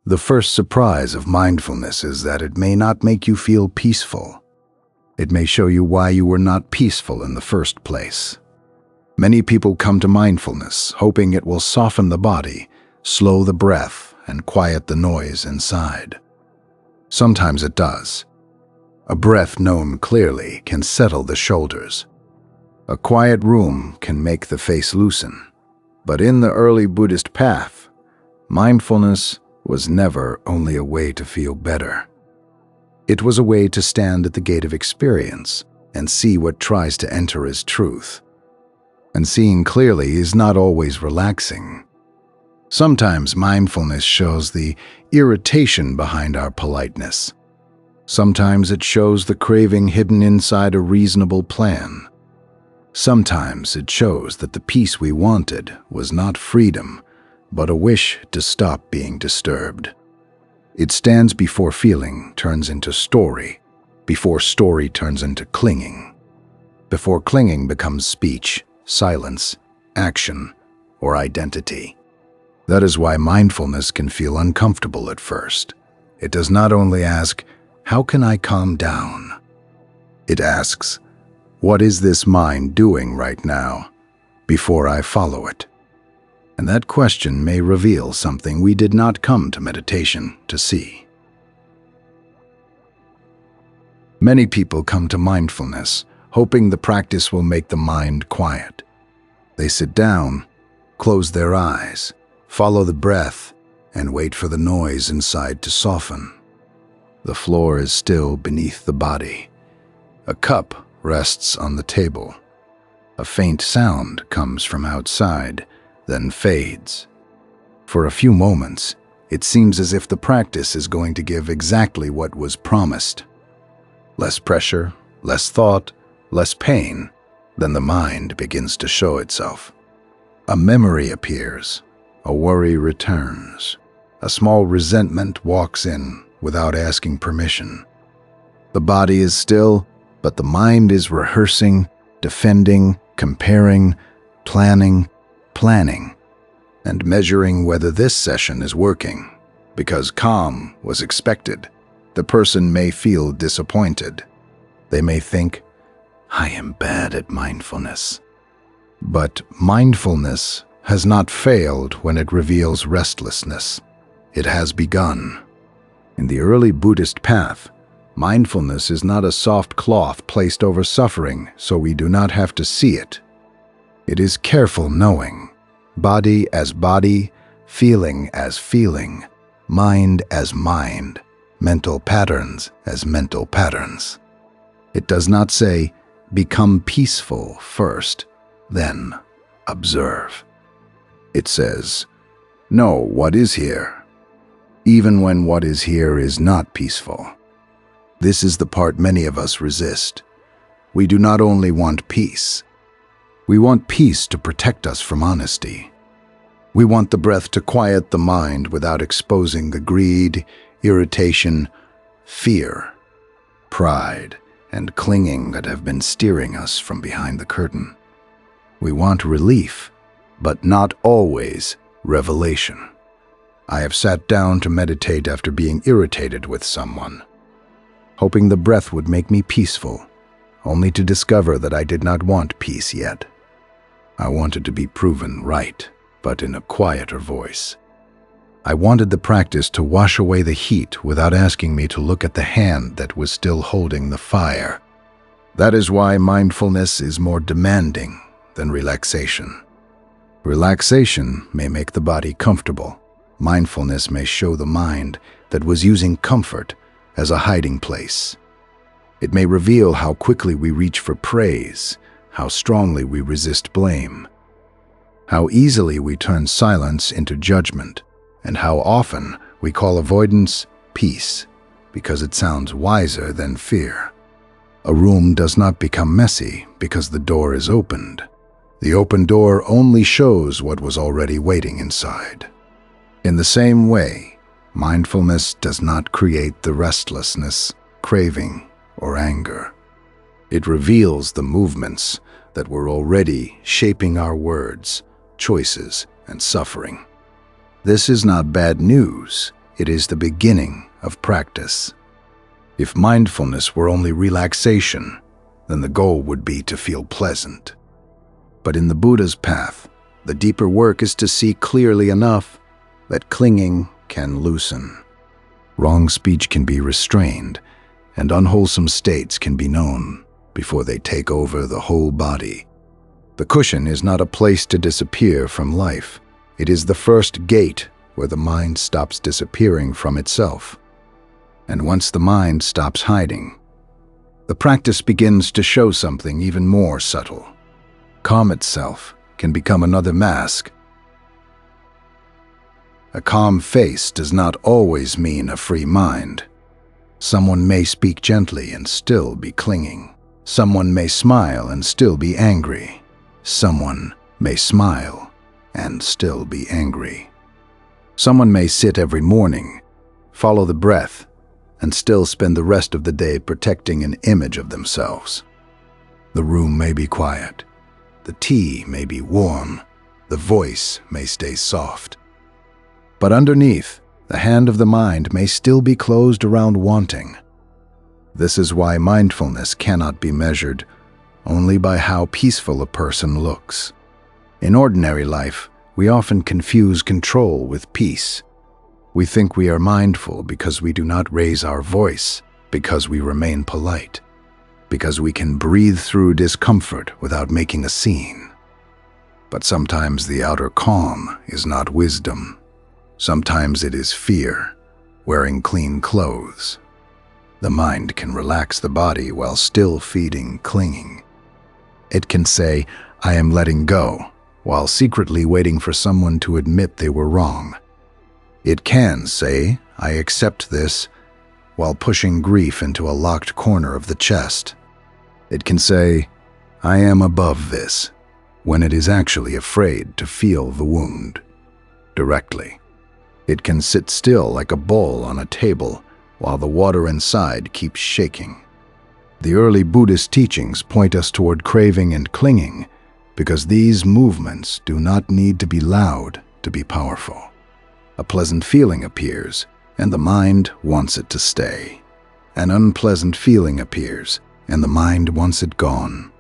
The first surprise of mindfulness is that it may not make you feel peaceful. It may show you why you were not peaceful in the first place. Many people come to mindfulness hoping it will soften the body, slow the breath, and quiet the noise inside. Sometimes it does. A breath known clearly can settle the shoulders. A quiet room can make the face loosen. But in the early Buddhist path, mindfulness was never only a way to feel better. It was a way to stand at the gate of experience and see what tries to enter as truth. And seeing clearly is not always relaxing. Sometimes mindfulness shows the irritation behind our politeness. Sometimes it shows the craving hidden inside a reasonable plan. Sometimes it shows that the peace we wanted was not freedom, but a wish to stop being disturbed. It stands before feeling turns into story, before story turns into clinging, before clinging becomes speech, silence, action, or identity. That is why mindfulness can feel uncomfortable at first. It does not only ask, "How can I calm down?" It asks, "What is this mind doing right now?" before I follow it. And that question may reveal something we did not come to meditation to see. Many people come to mindfulness hoping the practice will make the mind quiet. They sit down, close their eyes, follow the breath, and wait for the noise inside to soften. The floor is still beneath the body. A cup rests on the table. A faint sound comes from outside, then fades. For a few moments, it seems as if the practice is going to give exactly what was promised. Less pressure, less thought, less pain, then the mind begins to show itself. A memory appears, a worry returns, a small resentment walks in without asking permission. The body is still, but the mind is rehearsing, defending, comparing, planning, and measuring whether this session is working. Because calm was expected, the person may feel disappointed. They may think, "I am bad at mindfulness." But mindfulness has not failed when it reveals restlessness. It has begun. In the early Buddhist path, mindfulness is not a soft cloth placed over suffering so we do not have to see it. It is careful knowing, body as body, feeling as feeling, mind as mind, mental patterns as mental patterns. It does not say, "Become peaceful first, then observe." It says, "Know what is here, even when what is here is not peaceful." This is the part many of us resist. We do not only want peace. We want peace to protect us from honesty. We want the breath to quiet the mind without exposing the greed, irritation, fear, pride, and clinging that have been steering us from behind the curtain. We want relief, but not always revelation. I have sat down to meditate after being irritated with someone, hoping the breath would make me peaceful, only to discover that I did not want peace yet. I wanted to be proven right, but in a quieter voice. I wanted the practice to wash away the heat without asking me to look at the hand that was still holding the fire. That is why mindfulness is more demanding than relaxation. Relaxation may make the body comfortable. Mindfulness may show the mind that was using comfort as a hiding place. It may reveal how quickly we reach for praise, how strongly we resist blame, how easily we turn silence into judgment, and how often we call avoidance peace because it sounds wiser than fear. A room does not become messy because the door is opened. The open door only shows what was already waiting inside. In the same way, mindfulness does not create the restlessness, craving, or anger. It reveals the movements that were already shaping our words, choices, and suffering. This is not bad news. It is the beginning of practice. If mindfulness were only relaxation, then the goal would be to feel pleasant. But in the Buddha's path, the deeper work is to see clearly enough that clinging can loosen. Wrong speech can be restrained, and unwholesome states can be known before they take over the whole body. The cushion is not a place to disappear from life. It is the first gate where the mind stops disappearing from itself. And once the mind stops hiding, the practice begins to show something even more subtle. Calm itself can become another mask. A calm face does not always mean a free mind. Someone may speak gently and still be clinging. Someone may smile and still be angry. Someone may smile and still be angry. Someone may sit every morning, follow the breath, and still spend the rest of the day protecting an image of themselves. The room may be quiet. The tea may be warm. The voice may stay soft. But underneath, the hand of the mind may still be closed around wanting. This is why mindfulness cannot be measured only by how peaceful a person looks. In ordinary life, we often confuse control with peace. We think we are mindful because we do not raise our voice, because we remain polite, because we can breathe through discomfort without making a scene. But sometimes the outer calm is not wisdom. Sometimes it is fear, wearing clean clothes. The mind can relax the body while still feeding clinging. It can say, "I am letting go," while secretly waiting for someone to admit they were wrong. It can say, "I accept this," while pushing grief into a locked corner of the chest. It can say, "I am above this," when it is actually afraid to feel the wound directly. It can sit still like a bowl on a table while the water inside keeps shaking. The early Buddhist teachings point us toward craving and clinging because these movements do not need to be loud to be powerful. A pleasant feeling appears, and the mind wants it to stay. An unpleasant feeling appears, and the mind wants it gone.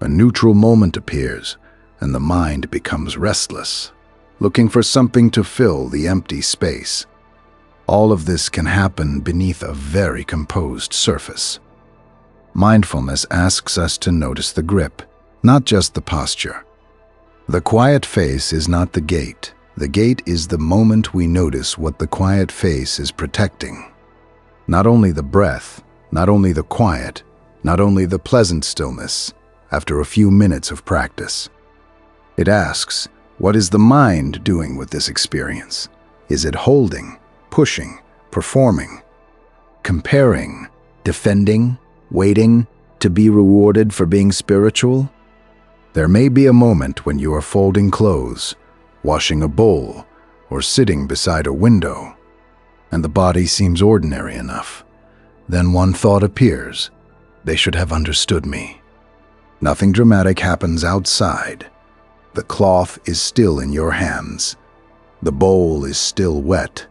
A neutral moment appears, and the mind becomes restless, looking for something to fill the empty space. All of this can happen beneath a very composed surface. Mindfulness asks us to notice the grip, not just the posture. The quiet face is not the gate. The gate is the moment we notice what the quiet face is protecting. Not only the breath, not only the quiet, not only the pleasant stillness, after a few minutes of practice. It asks, what is the mind doing with this experience? Is it holding, pushing, performing, comparing, defending, waiting to be rewarded for being spiritual? There may be a moment when you are folding clothes, washing a bowl, or sitting beside a window, and the body seems ordinary enough. Then one thought appears, they should have understood me. Nothing dramatic happens outside. The cloth is still in your hands. The bowl is still wet.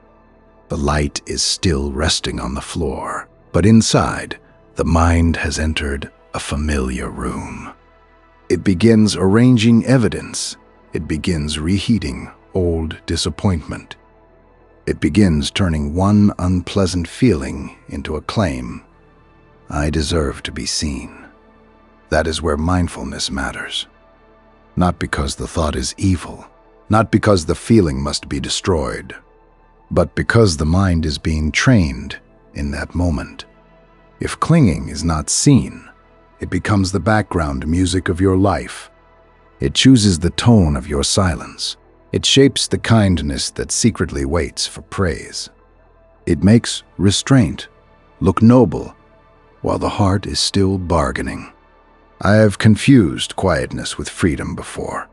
The light is still resting on the floor. But inside, the mind has entered a familiar room. It begins arranging evidence. It begins reheating old disappointment. It begins turning one unpleasant feeling into a claim. I deserve to be seen. That is where mindfulness matters. Not because the thought is evil, not because the feeling must be destroyed, but because the mind is being trained in that moment. If clinging is not seen, it becomes the background music of your life. It chooses the tone of your silence. It shapes the kindness that secretly waits for praise. It makes restraint look noble while the heart is still bargaining. I have confused quietness with freedom before.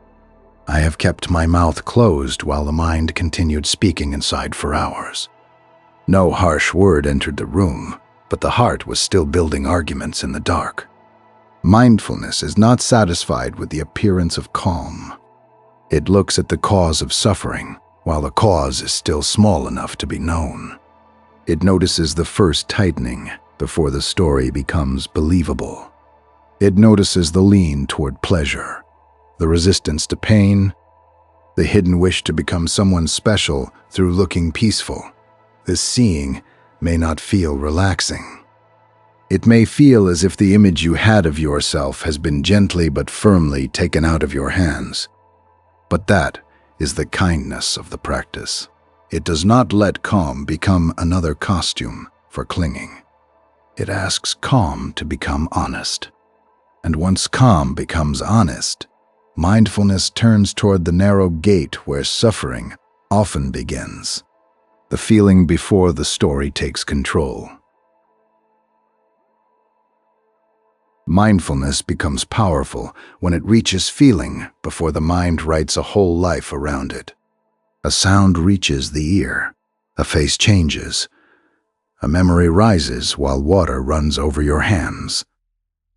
I have kept my mouth closed while the mind continued speaking inside for hours. No harsh word entered the room, but the heart was still building arguments in the dark. Mindfulness is not satisfied with the appearance of calm. It looks at the cause of suffering, while the cause is still small enough to be known. It notices the first tightening before the story becomes believable. It notices the lean toward pleasure, the resistance to pain, the hidden wish to become someone special through looking peaceful. This seeing may not feel relaxing. It may feel as if the image you had of yourself has been gently but firmly taken out of your hands. But that is the kindness of the practice. It does not let calm become another costume for clinging. It asks calm to become honest. And once calm becomes honest, mindfulness turns toward the narrow gate where suffering often begins, the feeling before the story takes control. Mindfulness becomes powerful when it reaches feeling before the mind writes a whole life around it. A sound reaches the ear, a face changes, a memory rises while water runs over your hands.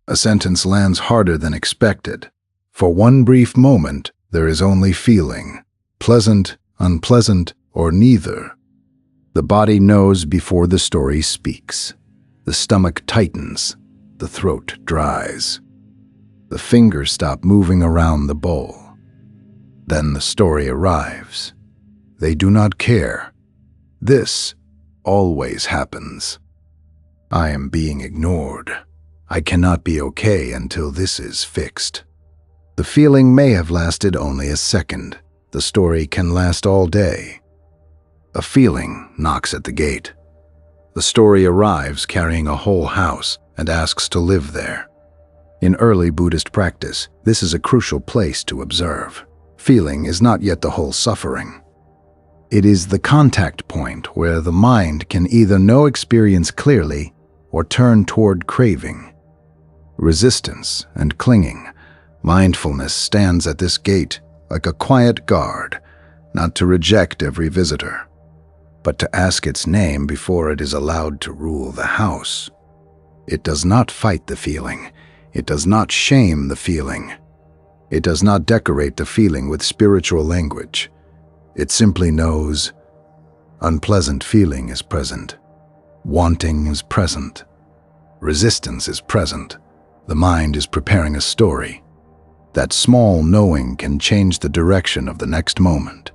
A sentence lands harder than expected. For one brief moment, there is only feeling, pleasant, unpleasant, or neither. The body knows before the story speaks. The stomach tightens. The throat dries. The fingers stop moving around the bowl. Then the story arrives. They do not care. This always happens. I am being ignored. I cannot be okay until this is fixed. The feeling may have lasted only a second. The story can last all day. A feeling knocks at the gate. The story arrives carrying a whole house and asks to live there. In early Buddhist practice, this is a crucial place to observe. Feeling is not yet the whole suffering. It is the contact point where the mind can either know experience clearly or turn toward craving, resistance, and clinging. Mindfulness stands at this gate like a quiet guard, not to reject every visitor, but to ask its name before it is allowed to rule the house. It does not fight the feeling. It does not shame the feeling. It does not decorate the feeling with spiritual language. It simply knows unpleasant feeling is present. Wanting is present. Resistance is present. The mind is preparing a story. That small knowing can change the direction of the next moment.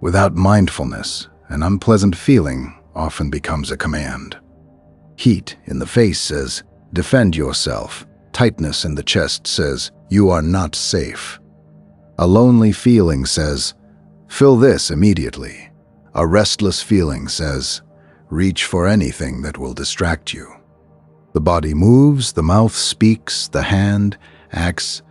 Without mindfulness, an unpleasant feeling often becomes a command. Heat in the face says, defend yourself. Tightness in the chest says, you are not safe. A lonely feeling says, fill this immediately. A restless feeling says, reach for anything that will distract you. The body moves, the mouth speaks, the hand acts,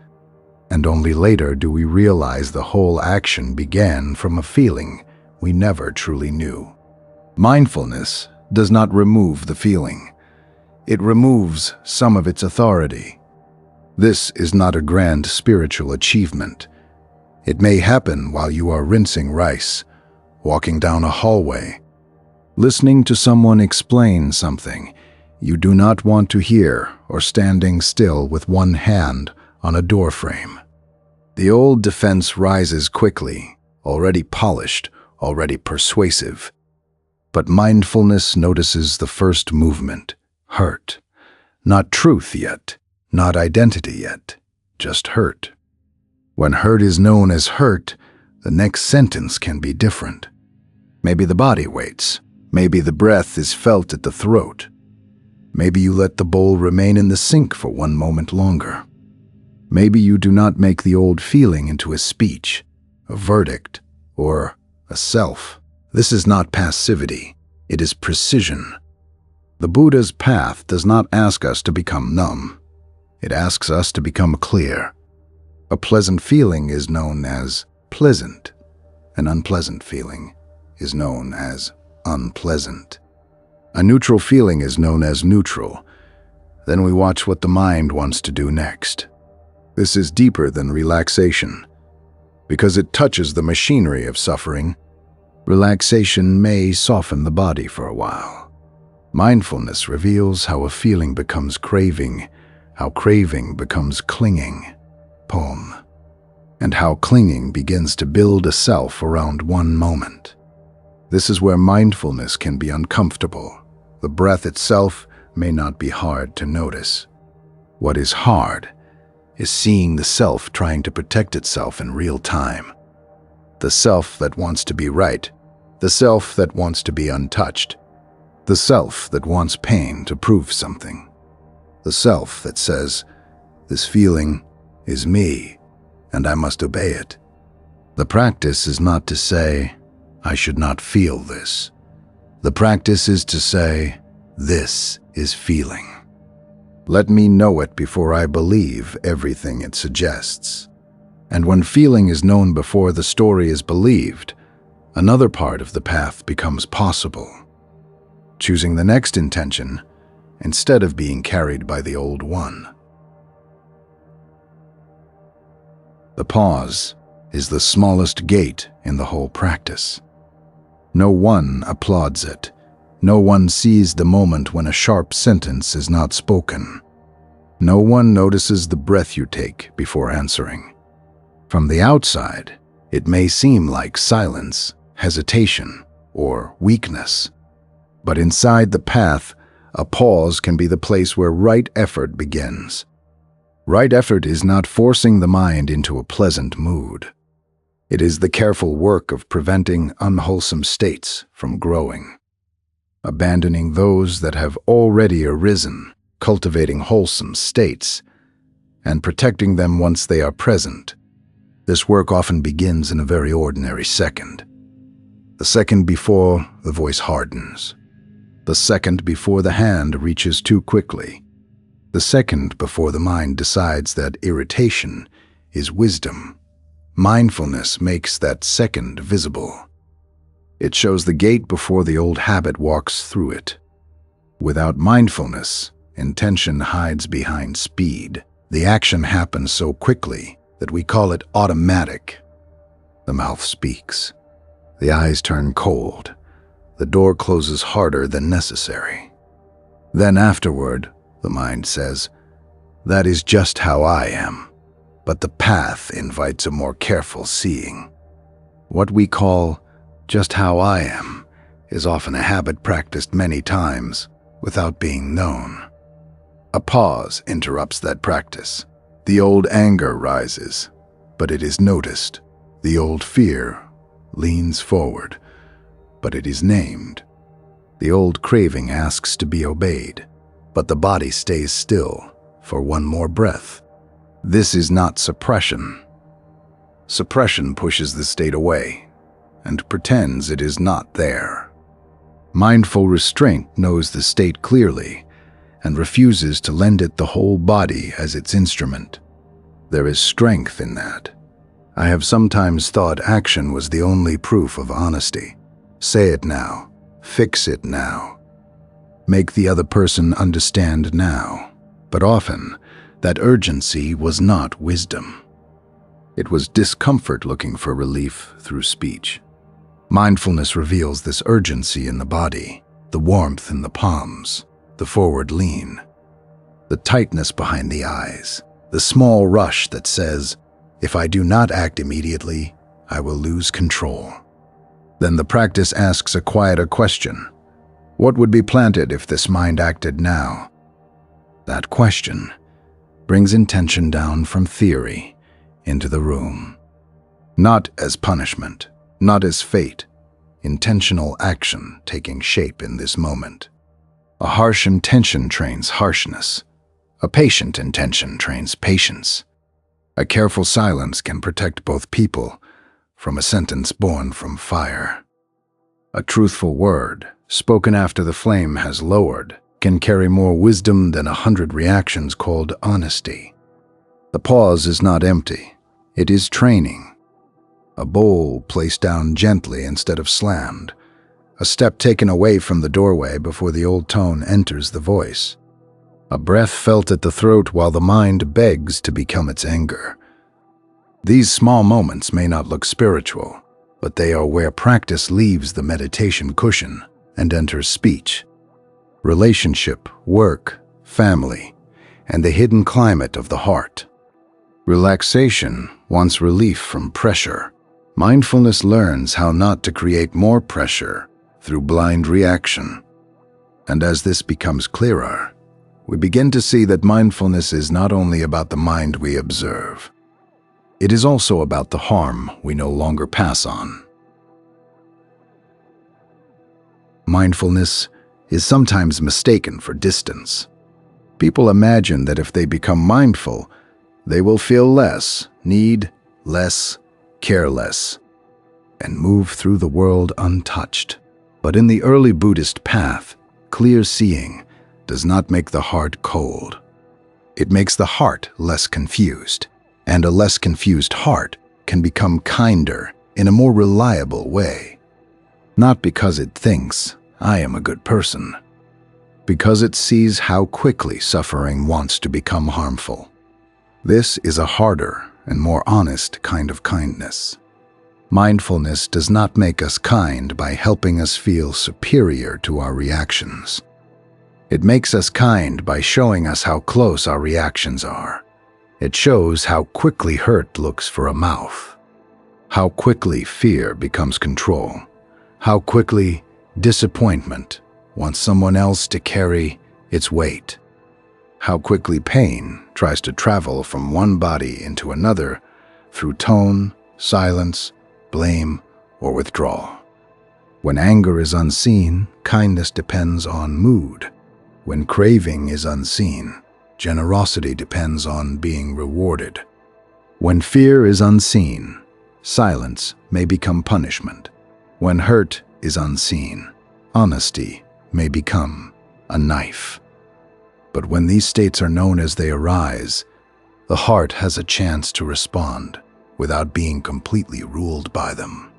and only later do we realize the whole action began from a feeling we never truly knew. Mindfulness does not remove the feeling. It removes some of its authority. This is not a grand spiritual achievement. It may happen while you are rinsing rice, walking down a hallway, listening to someone explain something you do not want to hear, or standing still with one hand on a doorframe. The old defense rises quickly, already polished, already persuasive. But mindfulness notices the first movement, hurt. Not truth yet, not identity yet, just hurt. When hurt is known as hurt, the next sentence can be different. Maybe the body waits. Maybe the breath is felt at the throat. Maybe you let the bowl remain in the sink for one moment longer. Maybe you do not make the old feeling into a speech, a verdict, or a self. This is not passivity. It is precision. The Buddha's path does not ask us to become numb. It asks us to become clear. A pleasant feeling is known as pleasant. An unpleasant feeling is known as unpleasant. A neutral feeling is known as neutral. Then we watch what the mind wants to do next. This is deeper than relaxation. Because it touches the machinery of suffering, relaxation may soften the body for a while. Mindfulness reveals how a feeling becomes craving, how craving becomes clinging. Poem. and how clinging begins to build a self around one moment. This is where mindfulness can be uncomfortable. The breath itself may not be hard to notice. What is hard is seeing the self trying to protect itself in real time. The self that wants to be right, the self that wants to be untouched, the self that wants pain to prove something, the self that says, "This feeling is me, and I must obey it." The practice is not to say, "I should not feel this." The practice is to say, "This is feeling. Let me know it before I believe everything it suggests." And when feeling is known before the story is believed, another part of the path becomes possible. Choosing the next intention instead of being carried by the old one. The pause is the smallest gate in the whole practice. No one applauds it. No one sees the moment when a sharp sentence is not spoken. No one notices the breath you take before answering. From the outside, it may seem like silence, hesitation, or weakness. But inside the path, a pause can be the place where right effort begins. Right effort is not forcing the mind into a pleasant mood. It is the careful work of preventing unwholesome states from growing. Abandoning those that have already arisen, cultivating wholesome states, and protecting them once they are present. This work often begins in a very ordinary second. The second before the voice hardens. The second before the hand reaches too quickly. The second before the mind decides that irritation is wisdom. Mindfulness makes that second visible. It shows the gate before the old habit walks through it. Without mindfulness, intention hides behind speed. The action happens so quickly that we call it automatic. The mouth speaks. The eyes turn cold. The door closes harder than necessary. Then afterward, the mind says, "That is just how I am." But the path invites a more careful seeing. What we call "just how I am" is often a habit practiced many times without being known. A pause interrupts that practice. The old anger rises, but it is noticed. The old fear leans forward, but it is named. The old craving asks to be obeyed, but the body stays still for one more breath. This is not suppression. Suppression pushes the state away and pretends it is not there. Mindful restraint knows the state clearly and refuses to lend it the whole body as its instrument. There is strength in that. I have sometimes thought action was the only proof of honesty. Say it now. Fix it now. Make the other person understand now. But often, that urgency was not wisdom. It was discomfort looking for relief through speech. Mindfulness reveals this urgency in the body, the warmth in the palms, the forward lean, the tightness behind the eyes, the small rush that says, "If I do not act immediately, I will lose control." Then the practice asks a quieter question. What would be planted if this mind acted now? That question brings intention down from theory into the room. Not as punishment, not as fate, intentional action taking shape in this moment. A harsh intention trains harshness. A patient intention trains patience. A careful silence can protect both people from a sentence born from fire. A truthful word, spoken after the flame has lowered, can carry more wisdom than 100 reactions called honesty. The pause is not empty. It is training. A bowl placed down gently instead of slammed. A step taken away from the doorway before the old tone enters the voice. A breath felt at the throat while the mind begs to become its anger. These small moments may not look spiritual, but they are where practice leaves the meditation cushion and enters speech. Relationship, work, family, and the hidden climate of the heart. Relaxation wants relief from pressure. Mindfulness learns how not to create more pressure through blind reaction. And as this becomes clearer, we begin to see that mindfulness is not only about the mind we observe, it is also about the harm we no longer pass on. Mindfulness is sometimes mistaken for distance. People imagine that if they become mindful, they will feel less, need less, care less, and move through the world untouched. But in the early Buddhist path, clear seeing does not make the heart cold. It makes the heart less confused, and a less confused heart can become kinder in a more reliable way. Not because it thinks, "I am a good person," because it sees how quickly suffering wants to become harmful. This is a harder and more honest kind of kindness. Mindfulness does not make us kind by helping us feel superior to our reactions. It makes us kind by showing us how close our reactions are. It shows how quickly hurt looks for a mouth, how quickly fear becomes control, how quickly disappointment wants someone else to carry its weight, how quickly pain tries to travel from one body into another through tone, silence, blame, or withdrawal. When anger is unseen, kindness depends on mood. When craving is unseen, generosity depends on being rewarded. When fear is unseen, silence may become punishment. When hurt is unseen, honesty may become a knife. But when these states are known as they arise, the heart has a chance to respond without being completely ruled by them.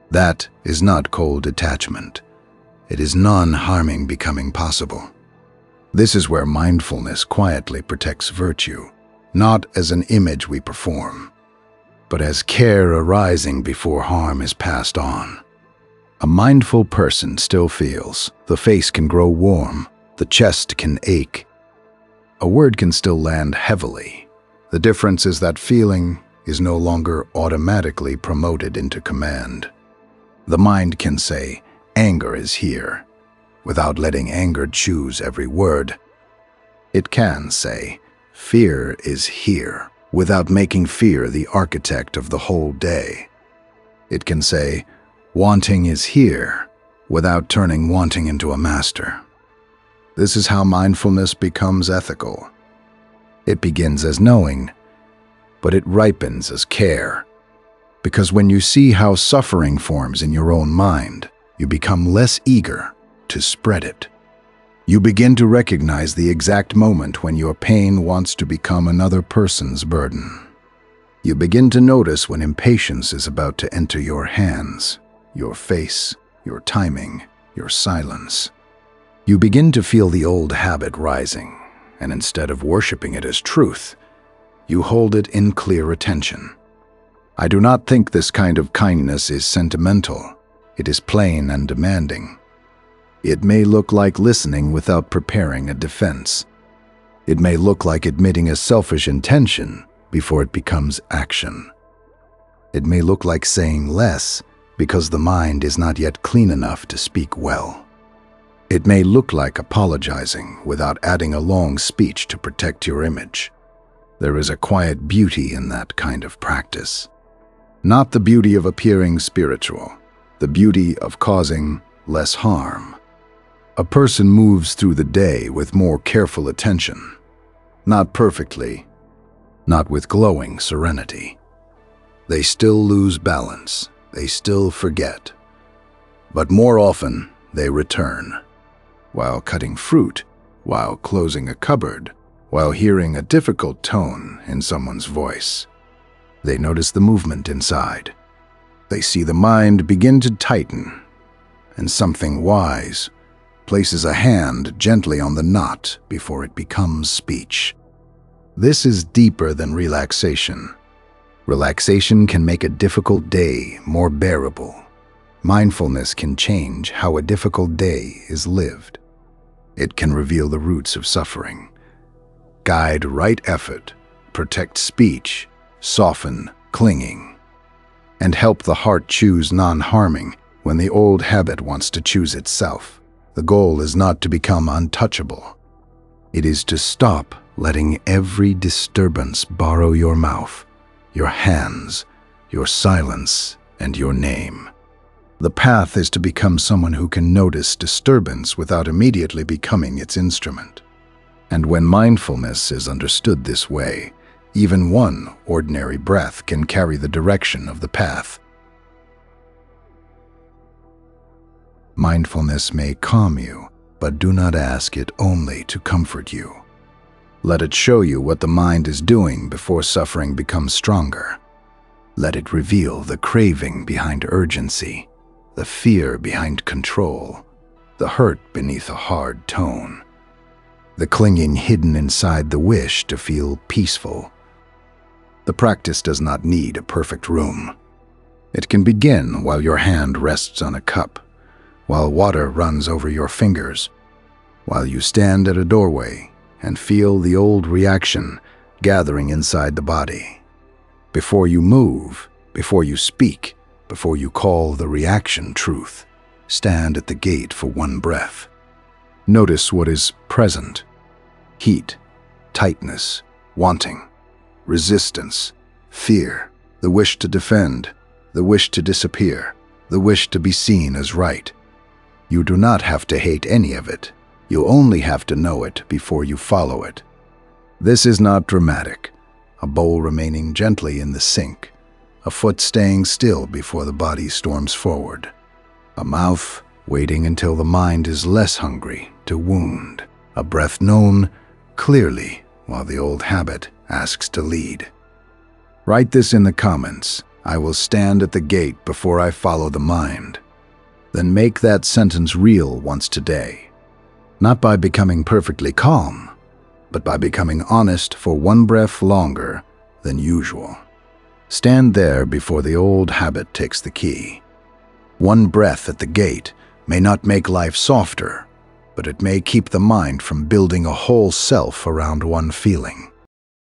That is not cold detachment. It is non-harming becoming possible. This is where mindfulness quietly protects virtue, not as an image we perform, but as care arising before harm is passed on. A mindful person still feels. The face can grow warm, the chest can ache. A word can still land heavily. The difference is that feeling is no longer automatically promoted into command. The mind can say, "Anger is here," without letting anger choose every word. It can say, "Fear is here," without making fear the architect of the whole day. It can say, "Wanting is here," without turning wanting into a master. This is how mindfulness becomes ethical. It begins as knowing, but it ripens as care. Because when you see how suffering forms in your own mind, you become less eager to spread it. You begin to recognize the exact moment when your pain wants to become another person's burden. You begin to notice when impatience is about to enter your hands, your face, your timing, your silence. You begin to feel the old habit rising, and instead of worshiping it as truth, you hold it in clear attention. I do not think this kind of kindness is sentimental. It is plain and demanding. It may look like listening without preparing a defense. It may look like admitting a selfish intention before it becomes action. It may look like saying less because the mind is not yet clean enough to speak well. It may look like apologizing without adding a long speech to protect your image. There is a quiet beauty in that kind of practice. Not the beauty of appearing spiritual, the beauty of causing less harm. A person moves through the day with more careful attention, not perfectly, not with glowing serenity. They still lose balance, they still forget, but more often they return. While cutting fruit, while closing a cupboard, while hearing a difficult tone in someone's voice, they notice the movement inside. They see the mind begin to tighten, and something wise places a hand gently on the knot before it becomes speech. This is deeper than relaxation. Relaxation can make a difficult day more bearable. Mindfulness can change how a difficult day is lived. It can reveal the roots of suffering, guide right effort, protect speech, soften clinging, and help the heart choose non-harming when the old habit wants to choose itself. The goal is not to become untouchable. It is to stop letting every disturbance borrow your mouth, your hands, your silence, and your name. The path is to become someone who can notice disturbance without immediately becoming its instrument. And when mindfulness is understood this way, even one ordinary breath can carry the direction of the path. Mindfulness may calm you, but do not ask it only to comfort you. Let it show you what the mind is doing before suffering becomes stronger. Let it reveal the craving behind urgency, the fear behind control, the hurt beneath a hard tone, the clinging hidden inside the wish to feel peaceful. The practice does not need a perfect room. It can begin while your hand rests on a cup, while water runs over your fingers, while you stand at a doorway and feel the old reaction gathering inside the body. Before you move, before you speak, before you call the reaction truth, stand at the gate for one breath. Notice what is present: heat, tightness, wanting, resistance, fear, the wish to defend, the wish to disappear, the wish to be seen as right. You do not have to hate any of it. You only have to know it before you follow it. This is not dramatic. A bowl remaining gently in the sink, a foot staying still before the body storms forward, a mouth waiting until the mind is less hungry to wound, a breath known clearly while the old habit asks to lead. Write this in the comments: I will stand at the gate before I follow the mind. Then make that sentence real once today, not by becoming perfectly calm, but by becoming honest for one breath longer than usual. Stand there before the old habit takes the key. One breath at the gate may not make life softer, but it may keep the mind from building a whole self around one feeling.